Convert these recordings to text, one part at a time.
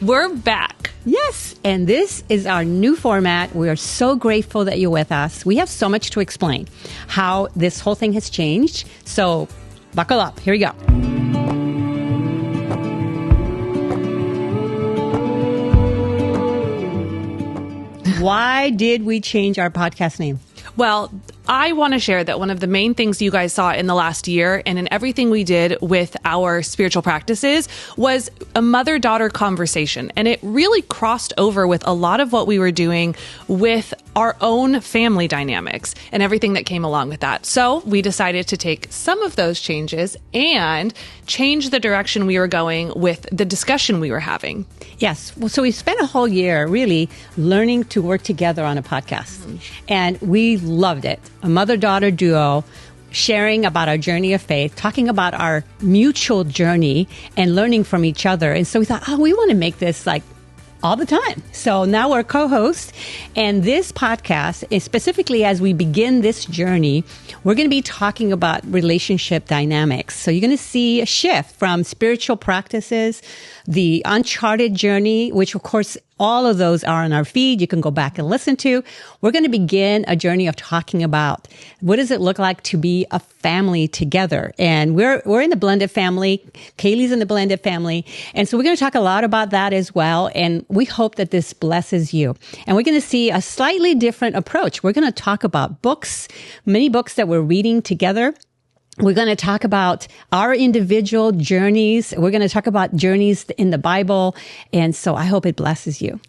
We're back. Yes, and this is our new format. We are so grateful that you're with us. We have so much to explain how this whole thing has changed. So buckle up. Here we go. Why did we change our podcast name? Well, I want to share that one of the main things you guys saw in the last year and in everything we did with our spiritual practices was a mother-daughter conversation. And it really crossed over with a lot of what we were doing with our own family dynamics and everything that came along with that. So we decided to take some of those changes and change the direction we were going with the discussion we were having. Yes. Well, so we spent a whole year really learning to work together on a podcast. And we loved it. A mother-daughter duo sharing about our journey of faith, talking about our mutual journey and learning from each other. And so we thought, we want to make this like all the time. So now we're co-hosts, and this podcast is specifically as we begin this journey, we're going to be talking about relationship dynamics. So you're going to see a shift from spiritual practices, the uncharted journey, which of course all of those are on our feed. You can go back and listen to. We're going to begin a journey of talking about what does it look like to be a family together. And we're in the blended family. Kayleigh's in the blended family. And so we're going to talk a lot about that as well. And we hope that this blesses you. And we're going to see a slightly different approach. We're going to talk about books, many books that we're reading together. We're going to talk about our individual journeys. We're going to talk about journeys in the Bible. And so I hope it blesses you.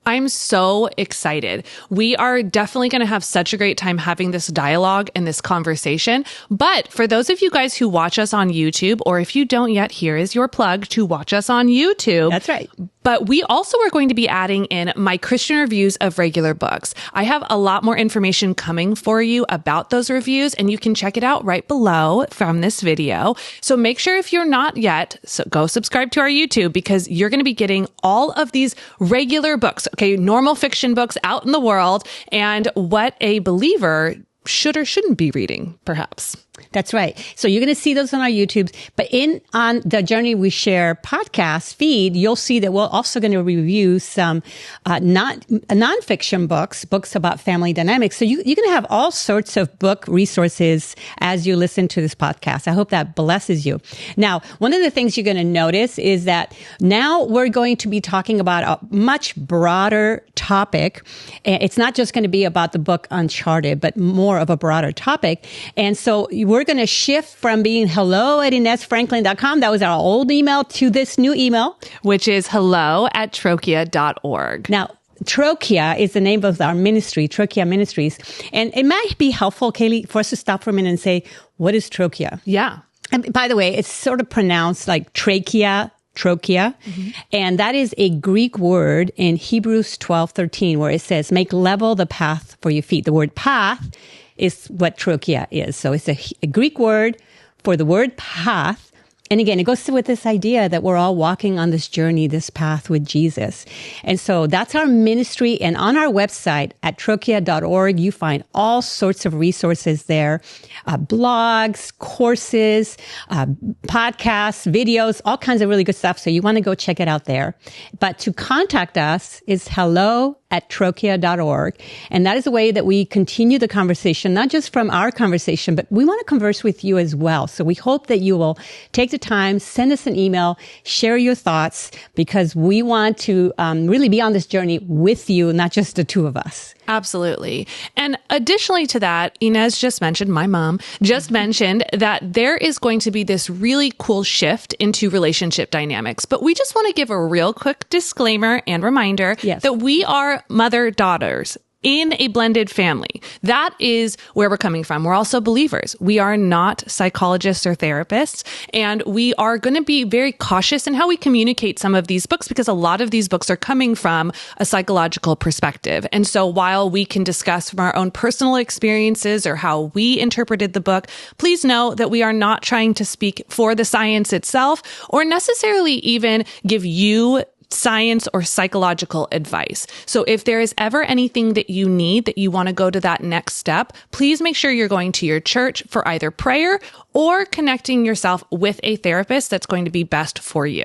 I'm so excited. We are definitely going to have such a great time having this dialogue and this conversation. But for those of you guys who watch us on YouTube, or if you don't yet, here is your plug to watch us on YouTube. That's right. But we also are going to be adding in my Christian reviews of regular books. I have a lot more information coming for you about those reviews, and you can check it out right below from this video. So make sure if you're not yet, so go subscribe to our YouTube, because you're going to be getting all of these regular books, okay, normal fiction books out in the world, and what a believer should or shouldn't be reading, perhaps. That's right. So you're going to see those on our YouTube, but on the Journey We Share podcast feed, you'll see that we're also going to review some nonfiction books about family dynamics. So you're going to have all sorts of book resources as you listen to this podcast. I hope that blesses you. Now, one of the things you're going to notice is that now we're going to be talking about a much broader topic. It's not just going to be about the book Uncharted, but more of a broader topic. And so we're going to shift from being hello@InesFranklin.com. That was our old email to this new email, which is hello@trochia.org. Now, Trochia is the name of our ministry, Trochia Ministries. And it might be helpful, Kayleigh, for us to stop for a minute and say, what is Trochia? Yeah. And by the way, it's sort of pronounced like trachea. Mm-hmm. And that is a Greek word in Hebrews 12:13, where it says, make level the path for your feet. The word path is what trochea is. So it's a Greek word for the word path. And again, it goes with this idea that we're all walking on this journey, this path with Jesus. And so that's our ministry. And on our website at trochia.org, you find all sorts of resources there, blogs, courses, podcasts, videos, all kinds of really good stuff. So you want to go check it out there. But to contact us is hello@trochia.org. And that is a way that we continue the conversation, not just from our conversation, but we want to converse with you as well. So we hope that you will take the time, send us an email, share your thoughts, because we want to really be on this journey with you, not just the two of us. Absolutely. And additionally to that, Inés just mentioned, my mom just mentioned that there is going to be this really cool shift into relationship dynamics. But we just want to give a real quick disclaimer and reminder that we are mother-daughters in a blended family. That is where we're coming from. We're also believers. We are not psychologists or therapists, and we are going to be very cautious in how we communicate some of these books, because a lot of these books are coming from a psychological perspective. And so while we can discuss from our own personal experiences or how we interpreted the book, please know that we are not trying to speak for the science itself or necessarily even give you science or psychological advice. So if there is ever anything that you need, that you want to go to that next step, please make sure you're going to your church for either prayer or connecting yourself with a therapist that's going to be best for you.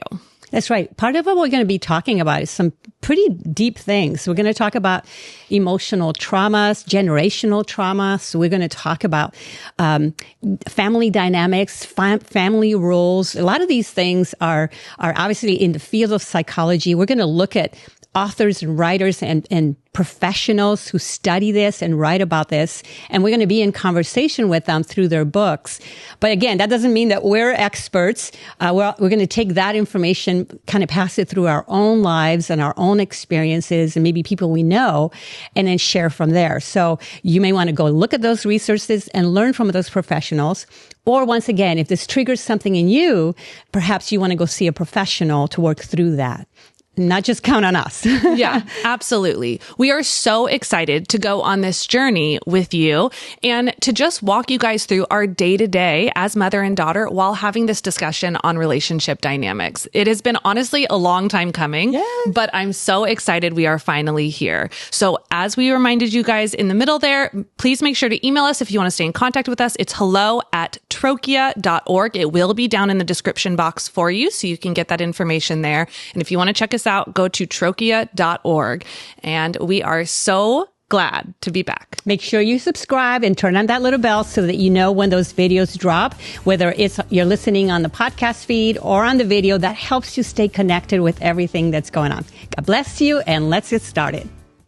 That's right. Part of what we're going to be talking about is some pretty deep things. We're going to talk about emotional traumas, generational traumas. We're going to talk about family dynamics, family roles. A lot of these things are obviously in the field of psychology. We're going to look at authors and writers and professionals who study this and write about this. And we're going to be in conversation with them through their books. But again, that doesn't mean that we're experts. We're going to take that information, kind of pass it through our own lives and our own experiences and maybe people we know, and then share from there. So you may want to go look at those resources and learn from those professionals. Or once again, if this triggers something in you, perhaps you want to go see a professional to work through that. Not just count on us. Yeah, absolutely. We are so excited to go on this journey with you and to just walk you guys through our day-to-day as mother and daughter while having this discussion on relationship dynamics. It has been honestly a long time coming, but I'm so excited we are finally here. So as we reminded you guys in the middle there, please make sure to email us if you want to stay in contact with us. It's hello@trochia.org. It will be down in the description box for you, so you can get that information there. And if you want to check us out, go to trochia.org. And we are so glad to be back. Make sure you subscribe and turn on that little bell so that you know when those videos drop, whether it's you're listening on the podcast feed or on the video. That helps you stay connected with everything that's going on. God bless you, and let's get started.